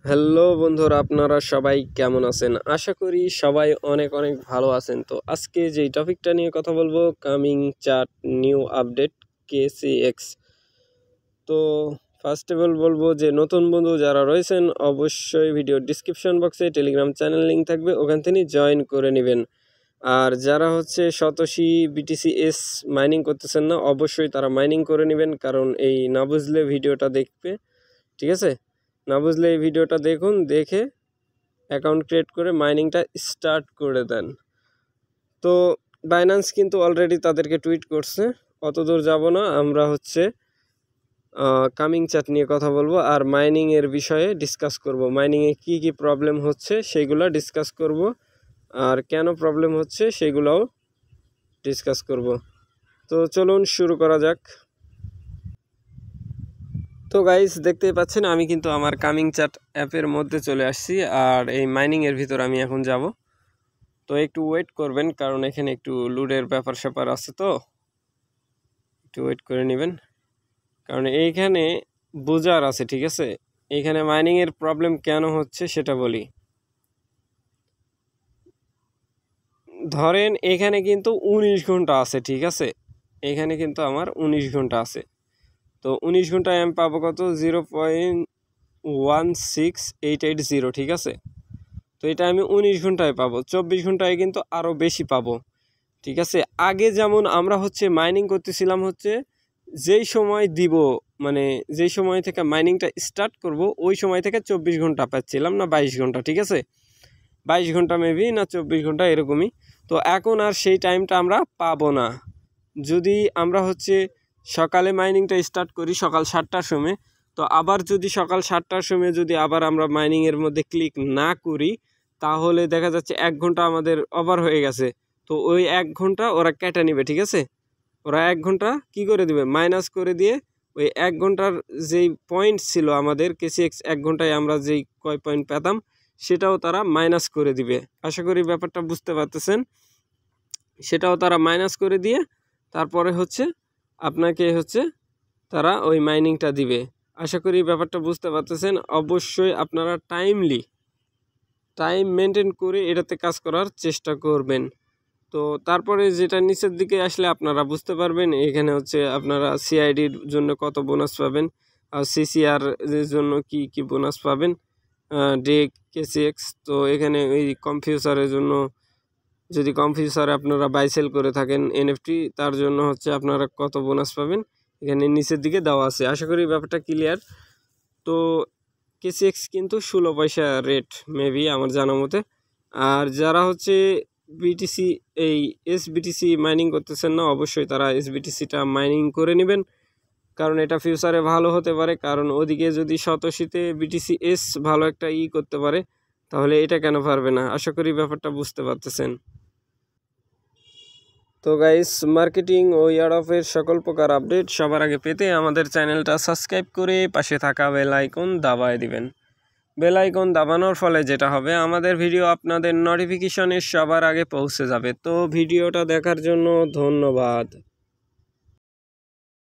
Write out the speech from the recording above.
Hello বন্ধুরা, আপনারা সবাই কেমন আছেন? আশা করি সবাই অনেক অনেক ভালো আছেন। তো আজকে যেই টপিকটা নিয়ে কথা বলবো, coming chart new update KSX। তো ফার্স্ট অফ অল বলবো যে নতুন বন্ধু যারা রয়েছেন অবশ্যই ভিডিও ডিসক্রিপশন বক্সে টেলিগ্রাম চ্যানেল লিঙ্ক থাকবে, ওখান থেকে জয়েন করে নেবেন। আর যারা হচ্ছে শতশী BTCS মাইনিং করতেছেন না, অবশ্যই তারা মাইনিং করে নেবেন, কারণ এই না বুঝলে ভিডিওটা দেখবে, ঠিক আছে? না বুঝলে এই ভিডিওটা দেখুন, দেখে অ্যাকাউন্ট ক্রিয়েট করে মাইনিংটা স্টার্ট করে দেন। তো বাইন্যান্স কিন্তু অলরেডি তাদেরকে টুইট করছে, অত দূর যাব না। আমরা হচ্ছে কামিং চ্যাট নিয়ে কথা বলবো আর মাইনিংয়ের বিষয়ে ডিসকাস করব। মাইনিংয়ে কি কি প্রবলেম হচ্ছে সেগুলো ডিসকাস করব, আর কেন প্রবলেম হচ্ছে সেগুলোও ডিসকাস করব। তো চলুন শুরু করা যাক। তো গাইস, দেখতেই পাচ্ছেন আমি কিন্তু আমার কামিং চ্যাট অ্যাপের মধ্যে চলে আসছি, আর এই মাইনিংয়ের ভিতর আমি এখন যাব। তো একটু ওয়েট করবেন, কারণ এখানে একটু লুডের ব্যাপার স্যাপার আছে, তো একটু ওয়েট করে নেবেন, কারণ এইখানে বুজার আছে, ঠিক আছে? এইখানে মাইনিংয়ের প্রবলেম কেন হচ্ছে সেটা বলি। ধরেন এখানে কিন্তু 19 ঘন্টা আছে, ঠিক আছে? এখানে কিন্তু আমার 19 ঘন্টা আছে। তো 19 ঘন্টায় আমি পাবো কত? 0.16880, ঠিক আছে? তো এটা আমি 19 ঘন্টায় পাবো, 24 ঘন্টায় কিন্তু আরও বেশি পাবো, ঠিক আছে? আগে যেমন আমরা হচ্ছে মাইনিং করতেছিলাম হচ্ছে যেই সময় দিব, মানে যেই সময় থেকে মাইনিংটা স্টার্ট করব ওই সময় থেকে 24 ঘন্টা পাচ্ছিলাম, না 22 ঘন্টা, ঠিক আছে? 22 ঘন্টা মেবি, না 24 ঘন্টা এরকমই। তো এখন আর সেই টাইমটা আমরা পাবো না। যদি আমরা হচ্ছে সকালে মাইনিংটা স্টার্ট করি সকাল 7টার সময়, তো আবার যদি সকাল 7টার সময় যদি আবার আমরা মাইনিংয়ের মধ্যে ক্লিক না করি, তাহলে দেখা যাচ্ছে 1 ঘন্টা আমাদের ওভার হয়ে গেছে। তো ওই 1 ঘন্টা ওরা কেটে নেবে, ঠিক আছে? ওরা 1 ঘন্টা কি করে দিবে? মাইনাস করে দিয়ে ওই 1 ঘন্টার যেই পয়েন্ট ছিল আমাদের KSX 1 ঘন্টায় আমরা যেই কয় পয়েন্ট পেতাম সেটাও তারা মাইনাস করে দিবে। আশা করি ব্যাপারটা বুঝতে পারতেছেন। সেটাও তারা মাইনাস করে দিয়ে তারপরে হচ্ছে আপনাকে হচ্ছে তারা ওই মাইনিংটা দিবে। আশা করি ব্যাপারটা বুঝতে পারতেছেন। অবশ্যই আপনারা টাইম মেনটেন করে এটাতে কাজ করার চেষ্টা করবেন। তো তারপরে যেটা নিচের দিকে আসলে আপনারা বুঝতে পারবেন, এখানে হচ্ছে আপনারা CIDর জন্য কত বোনাস পাবেন, আর CCR এর জন্য কি কি বোনাস পাবেন, ডে KSX। তো এখানে এই কম্পিউটারের জন্য, যদি কম্পিউটারে আপনারা বাই সেল করে থাকেন NFT, তার জন্য হচ্ছে আপনারা কত বোনাস পাবেন এখানে নিচের দিকে দেওয়া আছে। আশা করি ব্যাপারটা ক্লিয়ার। তো KSX কিন্তু 16 পয়সা রেট মেবি আমার জানা মতে। আর যারা হচ্ছে এই SBTC মাইনিং করতেছেন না, অবশ্যই তারা SBTCটা মাইনিং করে নেবেন, কারণ এটা ফিউচারে ভালো হতে পারে। কারণ ওদিকে যদি শতশীতে BTCS ভালো একটা করতে পারে, তাহলে এটা কেন পারবে না? আশা করি ব্যাপারটা বুঝতে পারতেছেন। তো গাইস, মার্কেটিং ও ইয়ারঅফের সকল প্রকার আপডেট সবার আগে পেতে আমাদের চ্যানেলটা সাবস্ক্রাইব করে পাশে থাকা বেল আইকন দাবায় দিবেন। বেল আইকন দাবানোর ফলে যেটা হবে, আমাদের ভিডিও আপনাদের নোটিফিকেশনে সবার আগে পৌঁছে যাবে। তো ভিডিওটা দেখার জন্য ধন্যবাদ।